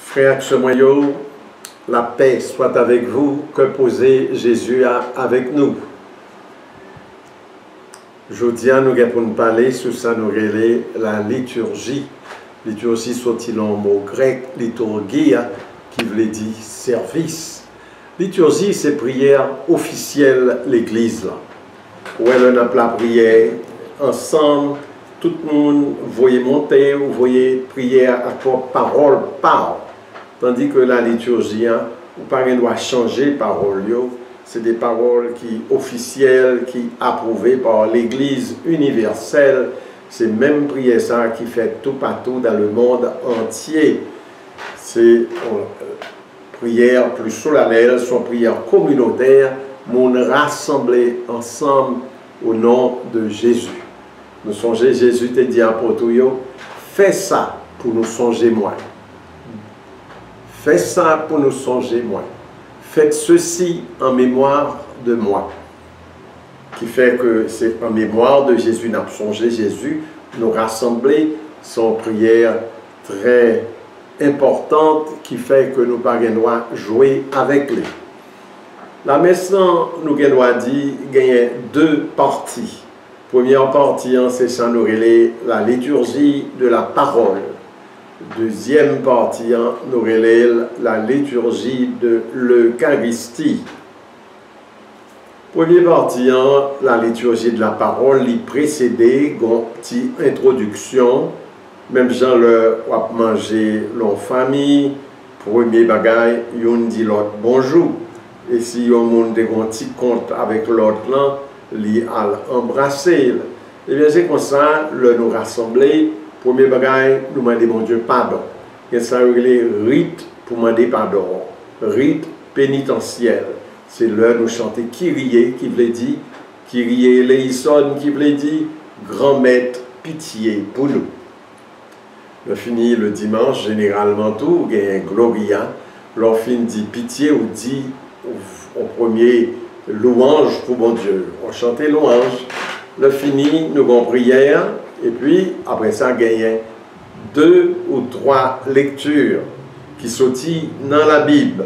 Frères, Chemoyaux, la paix soit avec vous, que posait Jésus avec nous. Aujourd'hui, nous allons parler sur ça, nous relais la liturgie. Liturgie sorti le mot grec, liturgia, qui veut dire service. Liturgie, c'est prière officielle l'Église. Où elle a la prière ensemble, tout le monde voyait monter, vous voyez prière à parole par. Tandis que la liturgie, vous ne doit changer parole. C'est des paroles qui officielles, qui approuvées par l'Église universelle. C'est même prière ça qui fait tout partout dans le monde entier. C'est une prière plus solennelle, son prière communautaire, mon rassemblé ensemble au nom de Jésus. Nous songez, Jésus te dit à Potoyo, fais ça pour nous songer moi. Fais ça pour nous songer moi. Faites ceci en mémoire de moi. Qui fait que c'est en mémoire de Jésus, nous avons songé Jésus, nous rassembler, son prière très importante qui fait que nous parvenons à jouer avec lui. La messe, nous avons dit qu'il y a deux parties. Première partie, c'est ça, nous relais la liturgie de la parole. Deuxième partie, nous relais la liturgie de l'Eucharistie. Première partie, la liturgie de la parole, il précédait une petite introduction. Même gens le manger l'en famille, premier bagaille, yon dit l'autre bonjour. Et si yon monde un petit compte avec l'autre là, li al embrasser. Et bien c'est comme ça, nous rassembler, premier bagaille, nous demander mon Dieu pardon. Et ça les rites pour demander pardon, rite pénitentiel. C'est l'heure nous chanter Kyrie qui veut dire, Kyrie eleison qui veut dire, grand maître, pitié pour nous. On finit le dimanche, généralement tout, il y a un Gloria, l'on finit dit pitié ou dit au premier louange pour bon Dieu. On chantait louange, le fini, nous avons prière, et puis après ça, il y a 2 ou 3 lectures qui sortent dans la Bible.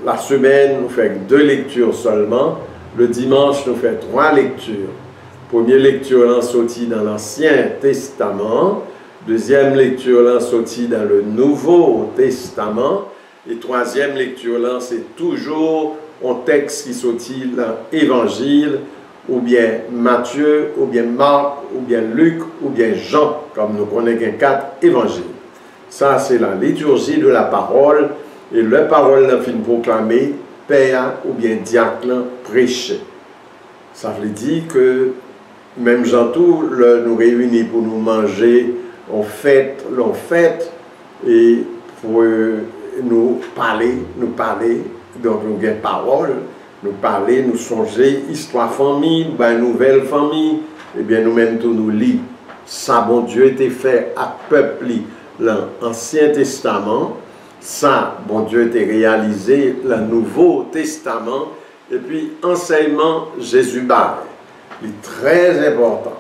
La semaine, nous faisons 2 lectures seulement. Le dimanche, nous faisons 3 lectures. Première lecture, sortie dans l'Ancien Testament. Deuxième lecture, sortie dans le Nouveau Testament. Et troisième lecture, c'est toujours un texte qui sortit dans l'Évangile, ou bien Matthieu, ou bien Marc, ou bien Luc, ou bien Jean, comme nous connaissons 4 évangiles. Ça, c'est la liturgie de la parole, et la parole n'a fini proclamée, père ou bien diacre prêché. Ça veut dire que même Jean tout nous réunit pour nous manger, on fête, et pour nous parler, donc nous avons parole, nous parler, nous songer, histoire famille, nouvelle famille, et bien nous-mêmes tout nous lit. Ça, bon Dieu, était fait à peuple l'Ancien Testament, ça, bon Dieu, était réalisé le Nouveau Testament, et puis enseignement Jésus-Barre. C'est très important.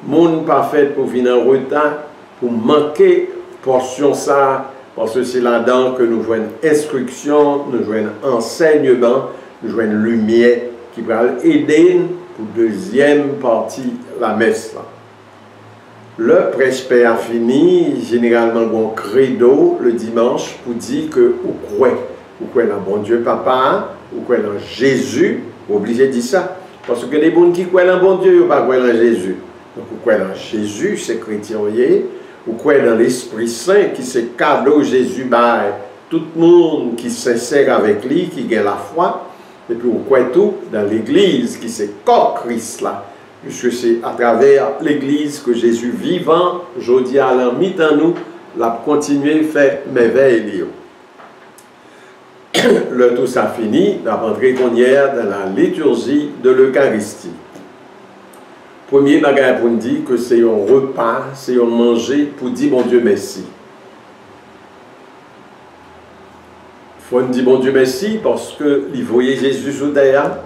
Monde parfait pour venir en retard, pour manquer portion ça, parce que c'est là-dedans que nous jouons instruction, nous jouons enseignement, nous jouons lumière qui va aider pour deuxième partie la messe. Le presbytère a fini, généralement on credo le dimanche pour dire que vous croyez dans bon Dieu papa, vous croyez dans Jésus, obligé de dire ça. Parce que les gens qui croient dans bon Dieu, ils ne croient pas dans Jésus. Donc vous croyez dans Jésus, c'est chrétien. Vous croyez dans l'Esprit Saint qui c'est cadeau Jésus bail. Tout le monde qui s'insère avec lui, qui gagne la foi. Et puis vous croyez tout dans l'Église qui c'est corps Christ là. Puisque c'est à travers l'Église que Jésus vivant, aujourd'hui à l'an mis en nous, l'a continué faire merveille. Le tout ça fini, la rentrée qu'on y est dans la liturgie de l'Eucharistie. Premier bagage pour nous dire que c'est un repas, c'est un manger pour dire bon Dieu merci. Il faut nous dire bon Dieu merci parce que il voyait Jésus sous terre,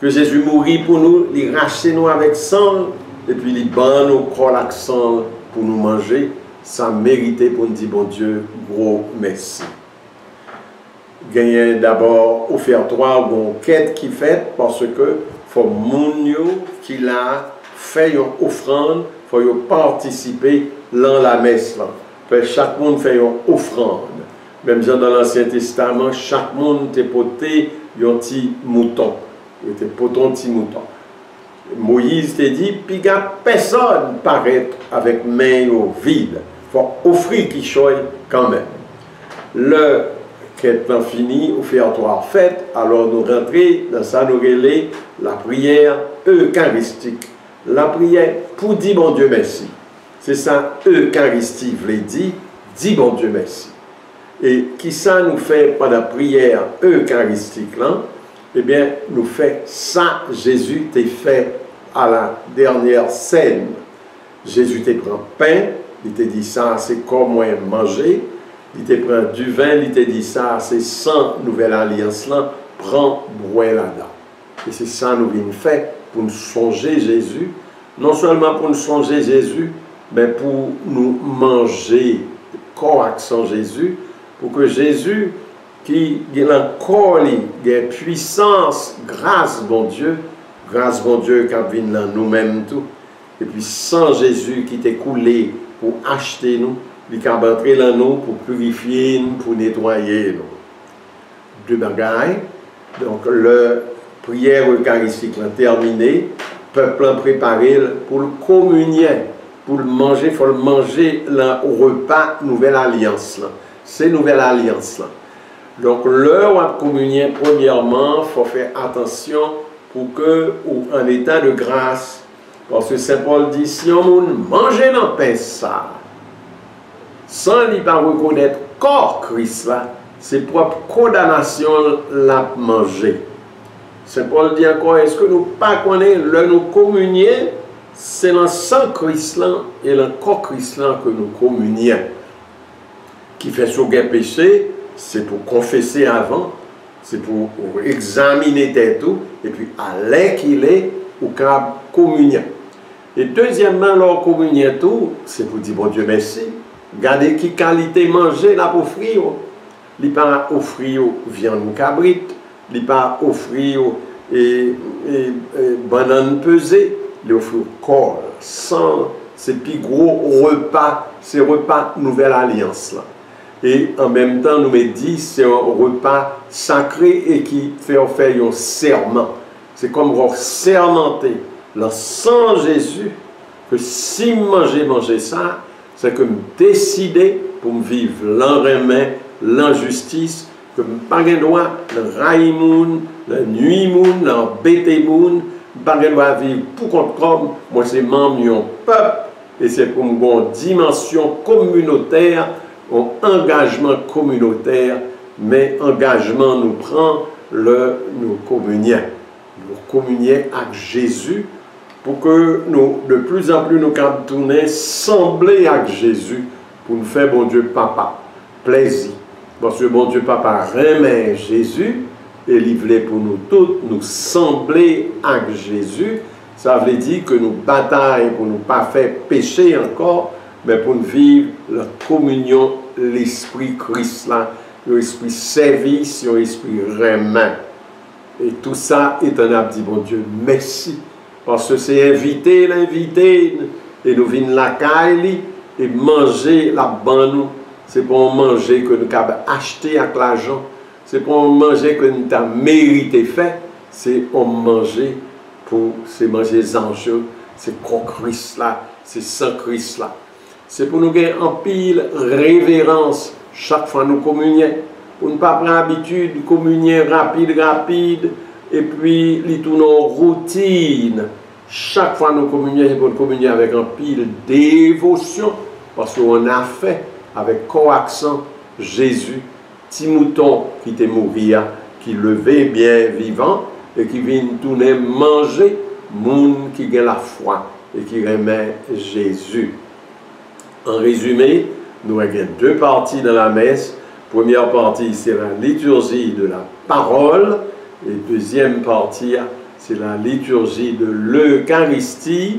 que Jésus mourit pour nous, il rachète nous avec sang, et puis il bat nous corps l'accent pour nous manger. ça méritait pour nous dire, bon Dieu, gros merci. Gagner d'abord offertoire ou une quête qui fait parce que faut moun yo qui l'a fait une offrande, faut yo participer dans la messe là. Chaque monde fait une offrande. Même dans l'Ancien Testament, chaque monde était porté un petit mouton. Il était porté un petit mouton. Moïse t'a dit, puis personne paraît avec main vide. Il faut offrir qui choisit quand même. Le quête fini, offertoire fait, alors nous rentrons dans ça, nous relais la prière eucharistique. La prière pour dire bon Dieu merci. C'est ça, Eucharistie, vous l'avez dit, dis bon Dieu merci. Et qui ça nous fait pendant la prière eucharistique là? Eh bien, nous fait ça, Jésus t'a fait à la dernière scène. Jésus t'a pris pain, il t'a dit ça, c'est comme moi manger. Il t'a pris du vin, il t'a dit ça, c'est sans nouvelle alliance là, prends, bois là-dedans. Et c'est ça nous venons faire pour nous songer Jésus, non seulement pour nous songer Jésus, mais pour nous manger corps accent Jésus, pour que Jésus, qui a encore des puissances, grâce bon Dieu qui vient dans nous-mêmes tout, et puis sans Jésus qui t'est coulé pour acheter nous, il qui entrer dans nous pour purifier nous, pour nettoyer nous. Deux bagailles. Donc, la prière eucharistique est terminée, le peuple a préparé pour le communier. Pour le manger, il faut le manger au repas Nouvelle Alliance. C'est Nouvelle Alliance. Là. Donc, l'heure de communion, premièrement, il faut faire attention pour que, ou en état de grâce, parce que Saint Paul dit, si on mange dans pain ça, sans n'y pas reconnaître corps Christ là, c'est propre condamnation la manger. Saint Paul dit encore, est-ce que nous pas connaissons le nous communier? C'est dans le sang Christ et le corps Christ que nous communions. Qui fait sur le péché, c'est pour confesser avant, c'est pour examiner tout, et puis à l'air qu'il est, ou qu'à communier. Et deuxièmement, leur communion tout, c'est pour dire bon Dieu merci. Regardez qui qualité manger là pour offrir. Il n'est pas offrir viande cabrite, il n'est pas offrir banane pesée. Il offre corps, sang, c'est plus gros repas, c'est repas Nouvelle Alliance là. Et en même temps, nous me dit c'est un repas sacré et qui fait un serment. C'est comme sermenter le sang Jésus que si manger ça, c'est que me décider pour me vivre l'enremain, l'injustice, que me pas de droit, le raïmoun, le nuimoun, l'embêté moun. Pas de droit vivre pour contre comme moi c'est membre du peuple et c'est pour une dimension communautaire, un engagement communautaire, mais engagement nous prend nous communier avec Jésus pour que nous de plus en plus nous tourner sembler avec Jésus pour nous faire bon Dieu papa plaisir parce que bon Dieu papa remet Jésus. Et il voulait pour nous tous nous sembler avec Jésus. Ça veut dire que nous bataillons pour ne pas faire pécher encore, mais pour nous vivre la communion, l'esprit Christ là, l'esprit service, l'esprit remin. Et tout ça est un abdi, bon Dieu, merci. Parce que c'est l'invité, et nous venons la caille et manger la banne. C'est pour manger que nous avons acheté avec l'argent. C'est pour manger que nous avons mérité fait, c'est pour manger pour manger les enjeux, c'est Christ là, c'est Saint Christ là. C'est pour nous gagner en pile révérence chaque fois nous communions, pour ne pas prendre l'habitude de communier rapide, et puis les tourner en routine. Chaque fois nous communions, c'est pour nous communier avec un pile dévotion, parce qu'on a fait avec coaccent Jésus. Petit mouton qui était mourir, qui levait bien vivant et qui vient tourner manger, monde qui a la foi et qui remet Jésus. En résumé, nous avons deux parties dans la messe. Première partie, c'est la liturgie de la parole et deuxième partie, c'est la liturgie de l'Eucharistie.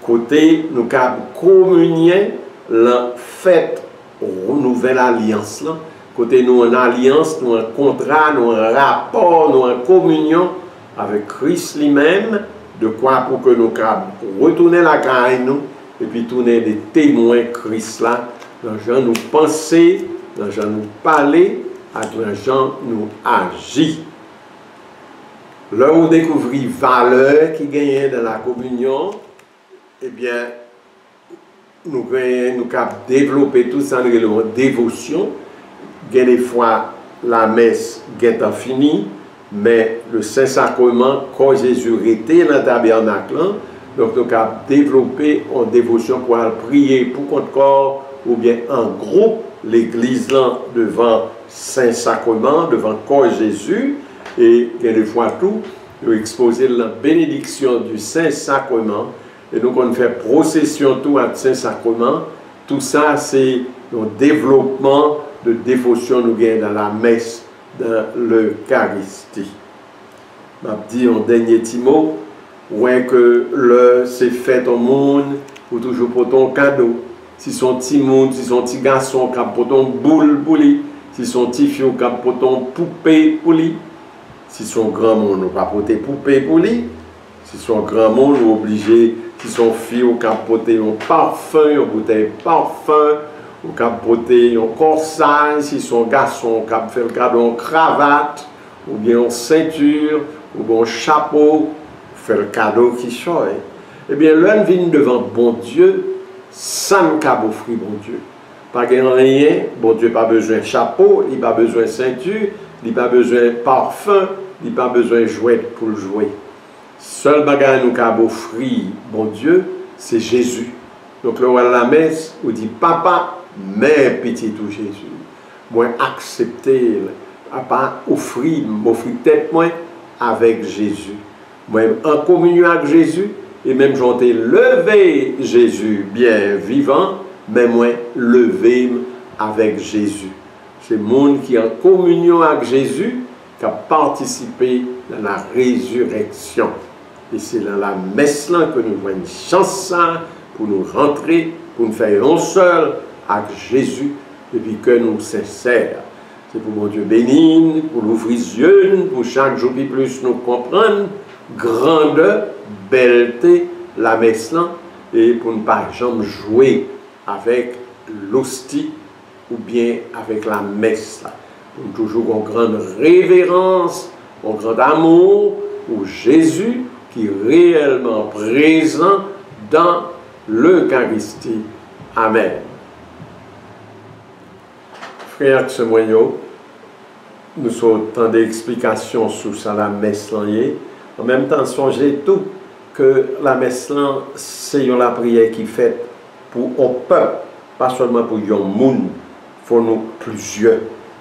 Côté, nous avons communié la fête nouvelle alliance là. Côté nous en alliance, nous en contrat, nous en rapport, nous en communion avec Christ lui-même, de quoi pour que nous retourner la caille nous et puis tourner des témoins Christ là, dans gens nous penser, dans gens nous parler, dans gens nous agir. Là où découvrir valeur qui gagne dans la communion, eh bien, nous avons développé tout ça dans la dévotion. Des fois, la messe est finie, mais le Saint-Sacrement, quand Jésus était dans le tabernacle, donc nous avons développé en dévotion pour aller prier pour notre corps, ou bien en groupe, l'église là devant Saint-Sacrement, devant le corps Jésus, et des fois tout, nous exposer la bénédiction du Saint-Sacrement, et donc on fait procession tout à Saint-Sacrement. Tout ça, c'est le développement de dévotion nous gagnons dans la messe, dans l'Eucharistie. Je dis en dernier petit mot, ouais que c'est fait au monde, ou toujours pour ton cadeau. Si son petit monde, si son petit garçon qui a pour ton boule pour lui, si son petit fille qui a pour ton poupée pour lui, si son grand monde n'a pas porté poupée pour lui, si son grand monde est obligé, si son fille qui a porté un parfum, une bouteille de parfum, ou qui a porté un corsage, si son garçon qui a fait le cadeau en cravate, ou bien en ceinture, ou bien un chapeau, fait le cadeau qui change. Eh bien, l'un vient devant bon Dieu, sans cap offrir bon Dieu. Pas rien, bon Dieu n'a pas besoin de chapeau, il n'a pas besoin de ceinture, il n'a pas besoin de parfum, il n'a pas besoin de jouet pour le jouer. Seul bagage nous cap offrir bon Dieu, c'est Jésus. Donc là, à la messe, on dit papa, mais petit tout Jésus. Moi, accepter, pas offrir, m'offrir tête moi avec Jésus. Moi, en communion avec Jésus, et même j'en ai levé Jésus bien vivant, mais moi, levé avec Jésus. C'est le monde qui est en communion avec Jésus qui a participé à la résurrection. Et c'est dans la messe là que nous avons une chance pour nous rentrer, pour nous faire un seul avec Jésus, et puis que nous sincères. C'est pour mon Dieu béni, pour l'ouvrir les yeux, pour chaque jour qui plus nous comprendre, grandeur, belleté, la messe là, et pour ne pas jamais jouer avec l'hostie ou bien avec la messe là. Pour toujours en grande révérence, en grand amour pour Jésus qui est réellement présent dans l'Eucharistie. Amen. Frère Tsemoyo, nous sommes tant d'explications sur ça, la messe là. En même temps, songez tout que la messe là, c'est la prière qui est faite pour un peuple, pas seulement pour un monde, pour nous plusieurs.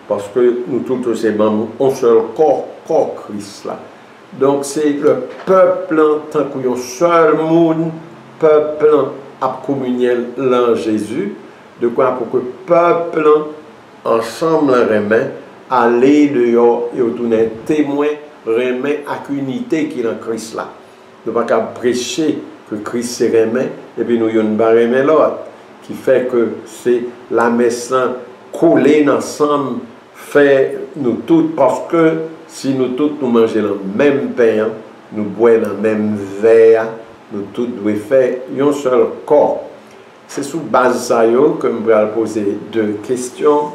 Parce que nous tous, c'est un seul corps Christ là. Donc c'est le peuple, tant qu'il y a un seul monde, peuple à communier en Jésus, de quoi pour que le peuple ensemble remet, aller dehors et retourner témoin, remet avec unité qui est en Christ là. Nous ne pouvons pas prêcher que Christ se remet, et puis nous ne pas remet l'autre, qui fait que c'est la messe collée ensemble, fait nous tous, parce que si nous tous nous mangeons le même pain, nous boivons le même verre, nous tous devons faire un seul corps. C'est sous base de ça que je vais poser deux questions.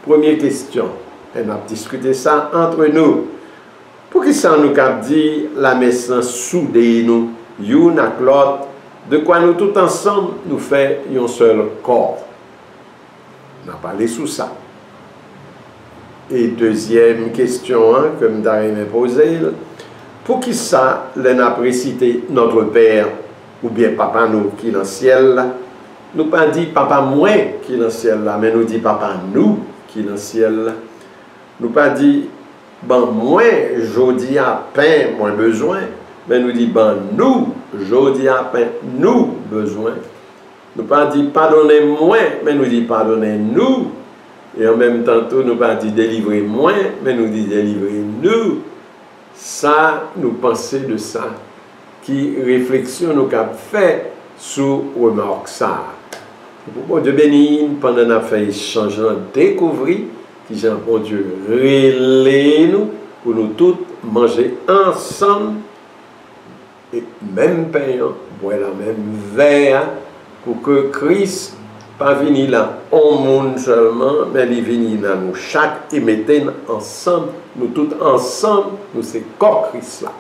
Première question, on a discuté ça entre nous. Pour que ça nous a dit la messe soudée nous, une avec l'autre, de quoi nous tous ensemble nous faisons un seul corps. On a parlé sous ça. Et deuxième question que je vais poser, pour qui ça, l'on a précité notre Père, ou bien Papa nous qui est dans le ciel, nous pas dit Papa moi qui est dans le ciel, mais nous dit Papa nous qui est dans le ciel. Nous pas dit ben moi, j'odi à pain, moins besoin, mais nous dit ben nous, j'odi à pain, nous besoin. Nous pas dit pardonnez-moi, mais nous dit pardonnez-nous. Et en même temps, nous pas dit délivrez-moi, mais nous dit délivrez-nous. Ça, nous pensons de ça. Qui réflexion nous avons fait sur remarque ça. Bon Dieu béni, pendant qu'on a fait échange, découvrir qui j'ai bon Dieu relais nous pour nous tous manger ensemble et même pain, boire la même verre pour que Christ pas venir là au monde seulement, mais il venir là nous chaque et mettez ensemble, nous tous ensemble, nous c'est corps Christ là.